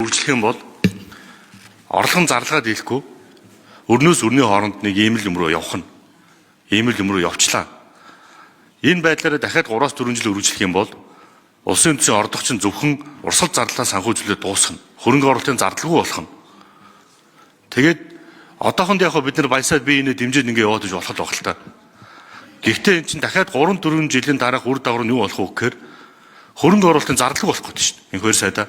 үржлэх юм бол орлогын зарлага дийлэхгүй өрнөөс өрний хооронд нэг ийм л юм руу явах нь. Ийм л юм руу явчлаа. Энэ байдлаараа дахиад 3-4 жил үржлэх юм бол улсын үндэсний орлого чинь зөвхөн урсгал зарлалаа санхүүжүүлээд дуусгана. Хөрөнгө оруулалтын зардалгүй болох нь. Тэгээд одоохонд яг бид нар баясаад бие инээ дэмжиж ингэ яваад иж болох л байх л та. Гэхдээ эн чинь дахиад 3-4 жилийн дараах үр дагавар нь юу болох вэ гэхээр хөрөнгө оруулалтын зардалгүй болох гэдэг шүү дээ. Энэ хоёр сайдаа.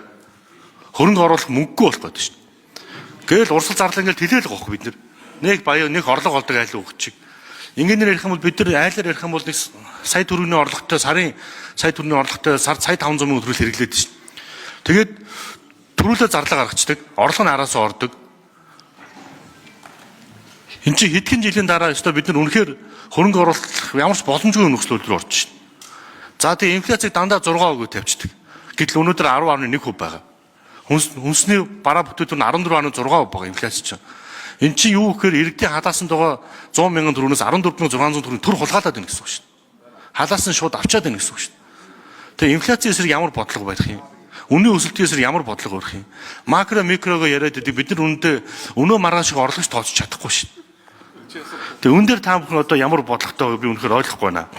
Хөрөнгө оруулалт мөнгөгүй болох гэдэг шүү дээ. Гээл урсгал зарлал ингээл тэлээл гоох бид нар. Нэг баяа нэг орлого олдог айл өгч чиг. Ингээнээр ярих юм бол бид нар айлаар ярих юм бол нэг сая төгрөгийн орлоготой сарын сая төгрөгийн орлоготой сард сая 500 сая төгрөг хэрэглээд шүү дээ. Тэгээд төрүүлээ зарлага гаргацдаг. Орлого нь араас ордог. Энд чинь хэдхэн жилийн дараа өстой бид нар үнэхээр хөрөнгө оруулалт ямар ч боломжгүй нөхцөл рүү орж шин. За тэгээ инфляцийг дандаа 6% тавьчихдаг. Гэтэл өнөөдөр 10.1% байгаа. Хүнсний бараа бүтээгдэхүүн 14.6% байгаа инфляц чинь. Эн чинь юу гэхээр иргэдийн халаасанд байгаа 100 мянган төгрөгөөс 14,600 төгрөг төр хулгайлаад байна гэсэн үг шин. Халаас нь шууд авчаад байна гэсэн үг шин. Тэгээ инфляцийн эсрэг ямар бодлого байх юм? Үнийн өсөлтийн эсрэг ямар бодлого өрөх юм? Макро микрого яриад идэг бид нар үүндээ өнөө маргаан шиг орлогч тооцож чадахгүй шин. Тэгээ үн дээр та бүхэн одоо ямар бодлоготой би үнэхээр ойлгохгүй байна.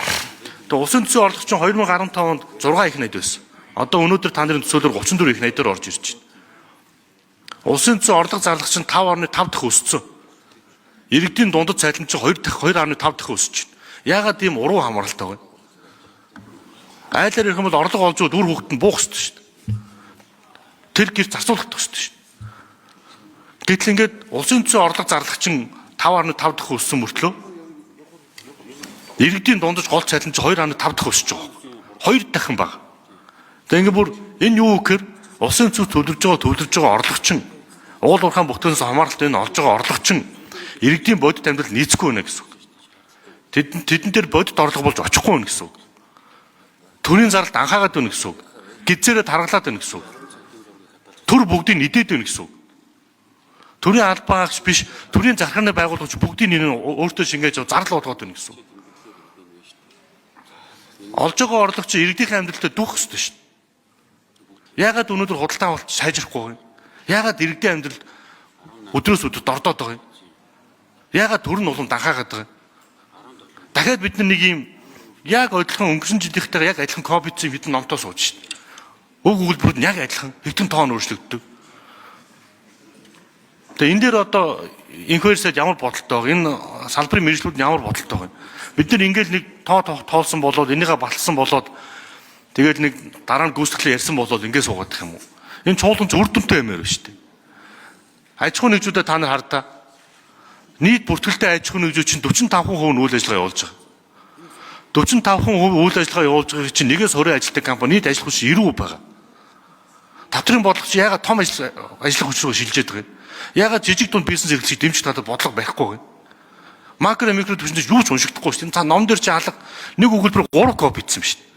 Тэгээ улсын төсвийн орлого чинь 2015 онд 6 их найд байсан. Одоо өнөөдөр та нарын төсөөлөөр 34 их найдаар орж ирж байна. Улсын төсвийн орлого зарлага чинь 5.5 дахин өссөн. Иргэдийн дундад цайлан чинь 2.5 дахин өсөж байна. Яагаад тийм уруу хамааралтай вэ? Айлаар ирэх юм бол орлого олж үр хөвгөт нь буух ёстой шүү дээ. Тэр гэрт зарцуулах ёстой шүү дээ. Гэтэл ингээд улсын төсвийн орлого зарлага чинь 5.5 дахин өссөн мөртлөө иргэдийн дундаж гол цайлан чинь 2.5 дахин өсөж байгаа. 2 дахин бага. Тэгээ ингээд бүр энэ юу гэхээр улсын төсөв төлөвлөж байгаа орлогчин уул уурхайн бүтээнээс хамааралтай энэ олж байгаа орлогчин иргэдийн бодит амьдрал нийцэхгүй байна гэсэн үг. Тэдэн дээр бодит орлого болж очихгүй байна гэсэн үг. Төрийн заралт анхаагаад байна гэсэн үг. Гизээрээ таргалаад байна гэсэн үг. Төр бүгдийг нэдээд байна гэсэн үг. Төрийн албаагч биш, төрийн захиргааны байгуулагч бүгдийг нэр өөртөө шингээж зардал болгоод байна гэсэн үг. Олж байгаа орлого чи иргэдийн амьдралтай дүүх ёстой шүү дээ. Яагаад өнөөдөр худалдаа авалт сайжрахгүй вэ? Яагаад иргэдийн амьдралд өдрөөс өдөрт ордоод байгаа юм? Яагаад төрн улам данхаагаад байгаа юм? Дахиад бид нар нэг юм яг адилхан өнгөрсөн жилийнхтэйгээ яг адилхан ковидын бидний номтоо сууж шүү дээ. Уг өгүүлбэрүүд нь яг адилхан хэдэн тоон өөрчлөгддөг. Тэгээ энэ дээр одоо инхээрсэд ямар бодолтой байгаа? Энэ салбарын мэргэжлүүд нь ямар бодолтой байгаа? Бид нар ингээл нэг тоолсон болоод энийгээ баталсан болоод тэгэл нэг дараа нь гүйцэтгэлээ ярьсан болоод ингээд суугаад их юм уу? Энэ чуулганч үр дүнтэй юмэр байна шүү дээ. Аж ахуйн нэгжүүдэд та нар хардаа. Нийт бүртгэлтэй аж ахуйн нэгжүүд чинь 45% нь үйл ажиллагаа явуулж байгаа. 45% үйл ажиллагаа явуулж байгаа чинь нэгээс 20 ажилтны компани нийт ажил хүч 90% байгаа. Татврын бодлого чи ягаад том ажлын хүч рүү шилжээд байгаа юм? Ягаад жижиг дунд бизнес эрхлэлийг дэмжих надад бодлого байхгүй вэ? Макро микро түвшинд юу ч уншигдахгүй шүү дээ. Та ном дээр чи алга нэг өгүүлбэр 3 копи бичсэн шүү дээ.